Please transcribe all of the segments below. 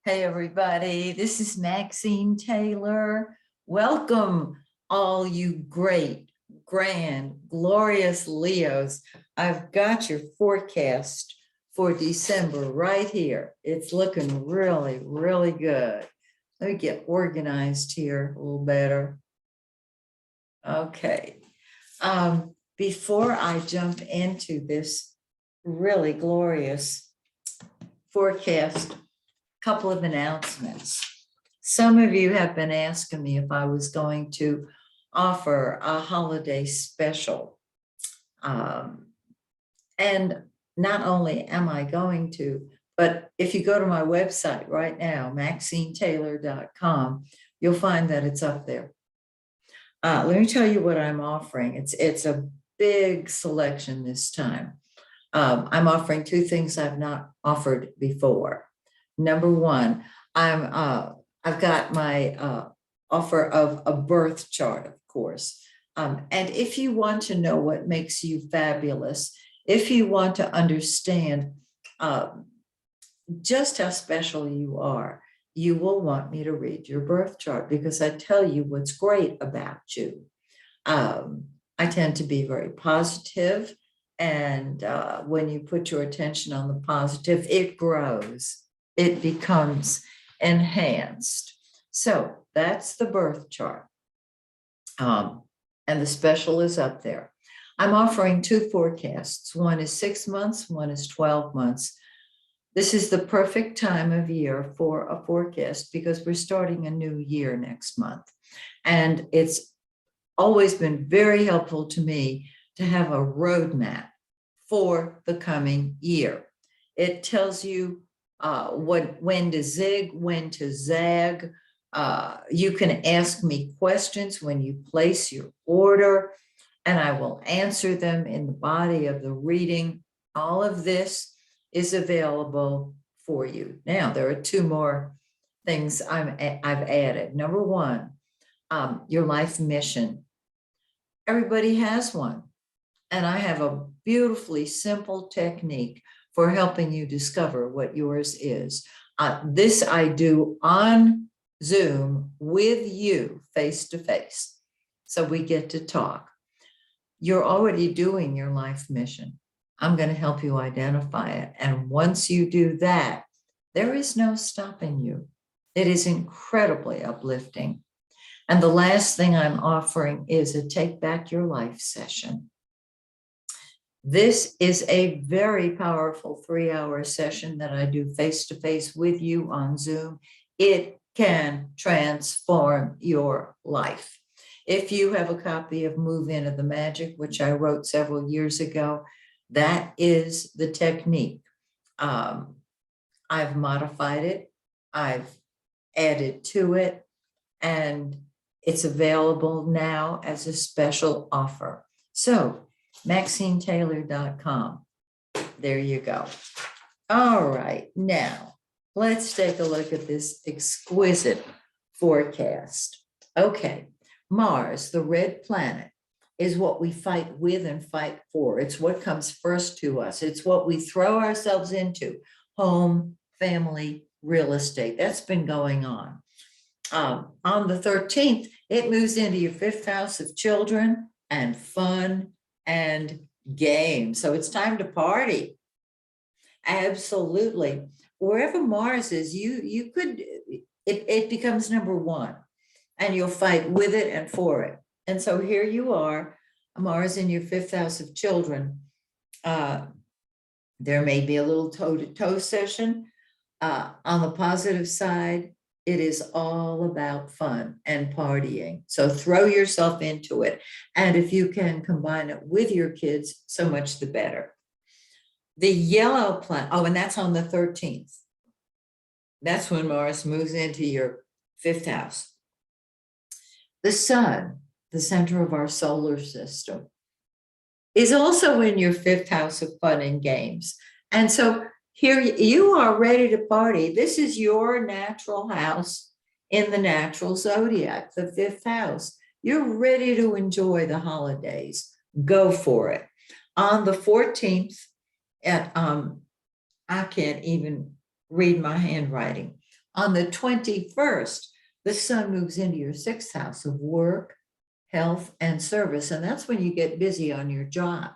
Hey, everybody, this is Maxine Taylor. Welcome, all you great, grand, glorious Leos. I've got your forecast for December right here. It's looking really, really good. Let me get organized here a little better. Okay. Before I jump into this really glorious forecast, couple of announcements. Some of you have been asking me if I was going to offer a holiday special. And not only am I going to, but if you go to my website right now, MaxineTaylor.com, you'll find that it's up there. Let me tell you what I'm offering. It's a big selection this time. I'm offering two things I've not offered before. Number one, I've got my offer of a birth chart, of course. And if you want to know what makes you fabulous, if you want to understand just how special you are, you will want me to read your birth chart because I tell you what's great about you. I tend to be very positive, and when you put your attention on the positive, it grows. It becomes enhanced. So that's the birth chart. And the special is up there. I'm offering two forecasts. One is 6 months, one is 12 months. This is the perfect time of year for a forecast because we're starting a new year next month. And it's always been very helpful to me to have a roadmap for the coming year. It tells you when to zig, when to zag. You can ask me questions when you place your order, and I will answer them in the body of the reading. All of this is available for you. Now, there are two more things I've added. Number one, your life mission. Everybody has one, and I have a beautifully simple technique for helping you discover what yours is. This I do on Zoom with you face to face. So we get to talk. You're already doing your life mission. I'm going to help you identify it. And once you do that, there is no stopping you. It is incredibly uplifting. And the last thing I'm offering is a Take Back Your Life session. This is a very powerful 3-hour session that I do face-to-face with you on Zoom. It can transform your life. If you have a copy of Move Into the Magic, which I wrote several years ago, that is the technique. I've modified it, I've added to it, and it's available now as a special offer. So MaxineTaylor.com. There you go. All right, now let's take a look at this exquisite forecast. Okay, Mars, the red planet, is what we fight with and fight for. It's what comes first to us. It's what we throw ourselves into: home, family, real estate. That's been going on. On the 13th, it moves into your 5th house of children and fun and game. So it's time to party. Absolutely. Wherever Mars is, you could, it becomes number one, and you'll fight with it and for it. And so here you are, Mars in your 5th house of children. There may be a little toe-to-toe session. On the positive side, it is all about fun and partying. So throw yourself into it. And if you can combine it with your kids, so much the better. The yellow planet, oh, and that's on the 13th. That's when Mars moves into your 5th house. The sun, the center of our solar system, is also in your 5th house of fun and games. And so here you are ready to party. This is your natural house in the natural zodiac, the 5th house. You're ready to enjoy the holidays. Go for it. On the 14th, I can't even read my handwriting. On the 21st, the sun moves into your sixth house of work, health, and service. And that's when you get busy on your job.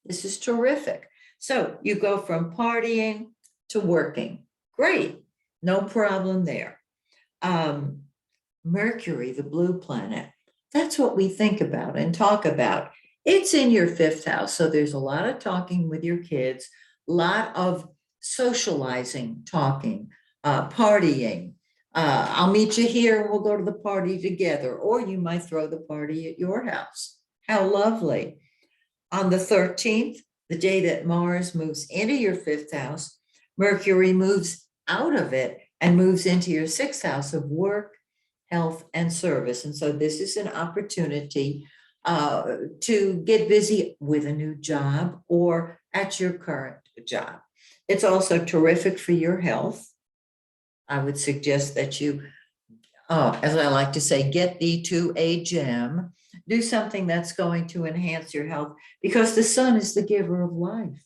This is terrific. So you go from partying to working. Great. No problem there. Mercury, the blue planet, that's what we think about and talk about. It's in your fifth house. So there's a lot of talking with your kids, a lot of socializing, talking, partying. I'll meet you here and we'll go to the party together, or you might throw the party at your house. How lovely. On the 13th, the day that Mars moves into your fifth house, Mercury moves out of it and moves into your sixth house of work, health, and service. And so this is an opportunity to get busy with a new job or at your current job. It's also terrific for your health. I would suggest that you, as I like to say, get thee to a gym. Do something that's going to enhance your health, because the sun is the giver of life.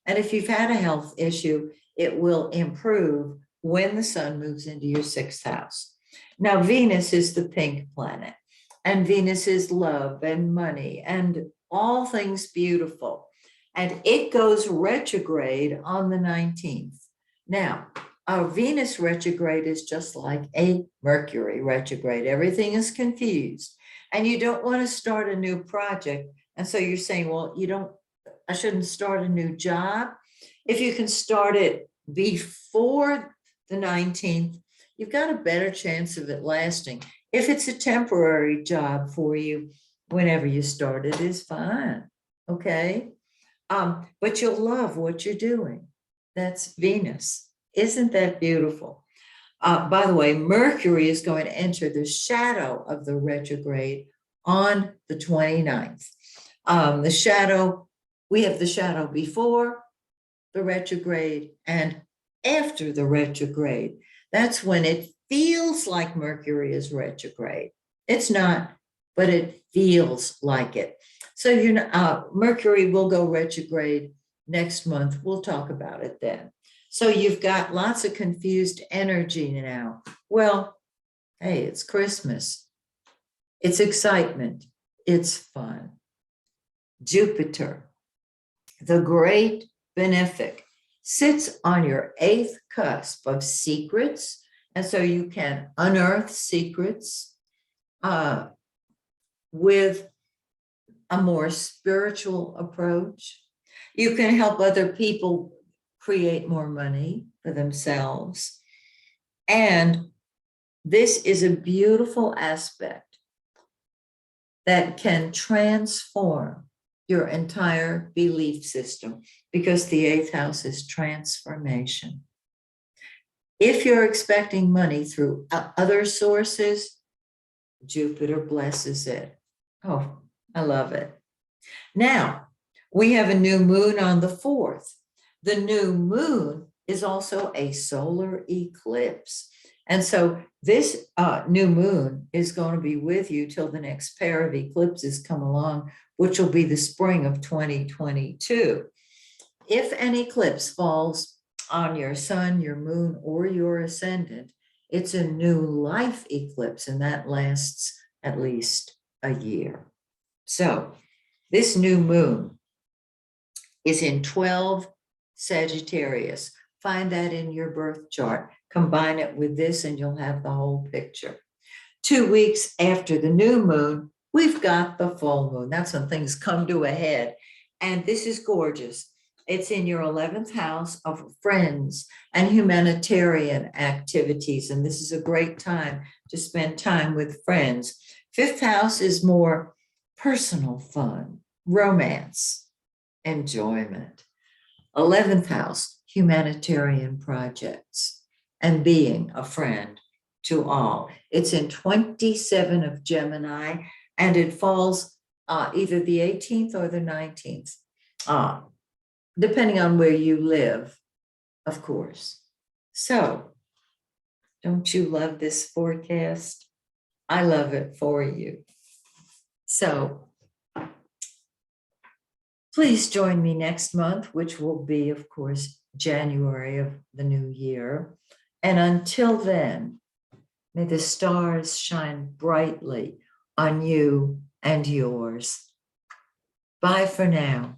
And if you've had a health issue, it will improve when the sun moves into your sixth house. Now, Venus is the pink planet, and Venus is love and money and all things beautiful. And it goes retrograde on the 19th. Now, Venus retrograde is just like a Mercury retrograde. Everything is confused. And you don't want to start a new project. And so you're saying, well, I shouldn't start a new job. If you can start it before the 19th, you've got a better chance of it lasting. If it's a temporary job for you, whenever you start it is fine. Okay. But you'll love what you're doing. That's Venus. Isn't that beautiful? By the way, Mercury is going to enter the shadow of the retrograde on the 29th. We have the shadow before the retrograde and after the retrograde. That's when it feels like Mercury is retrograde. It's not, but it feels like it. So Mercury will go retrograde next month. We'll talk about it then. So you've got lots of confused energy now. Well, hey, it's Christmas. It's excitement. It's fun. Jupiter, the great benefic, sits on your eighth cusp of secrets. And so you can unearth secrets with a more spiritual approach. You can help other people create more money for themselves. And this is a beautiful aspect that can transform your entire belief system, because the eighth house is transformation. If you're expecting money through other sources, Jupiter blesses it. Oh, I love it. Now, we have a new moon on the 4th. The new moon is also a solar eclipse. And so this new moon is going to be with you till the next pair of eclipses come along, which will be the spring of 2022. If an eclipse falls on your sun, your moon, or your ascendant, it's a new life eclipse, and that lasts at least a year. So this new moon is in 12 Sagittarius. Find that in your birth chart. Combine it with this and you'll have the whole picture. 2 weeks after the new moon, we've got the full moon. That's when things come to a head. And this is gorgeous. It's in your 11th house of friends and humanitarian activities. And this is a great time to spend time with friends. 5th house is more personal fun, romance, enjoyment. 11th house, humanitarian projects and being a friend to all. It's in 27 of Gemini, and it falls either the 18th or the 19th, depending on where you live, of course. So, don't you love this forecast? I love it for you. So, please join me next month, which will be, of course, January of the new year. And until then, may the stars shine brightly on you and yours. Bye for now.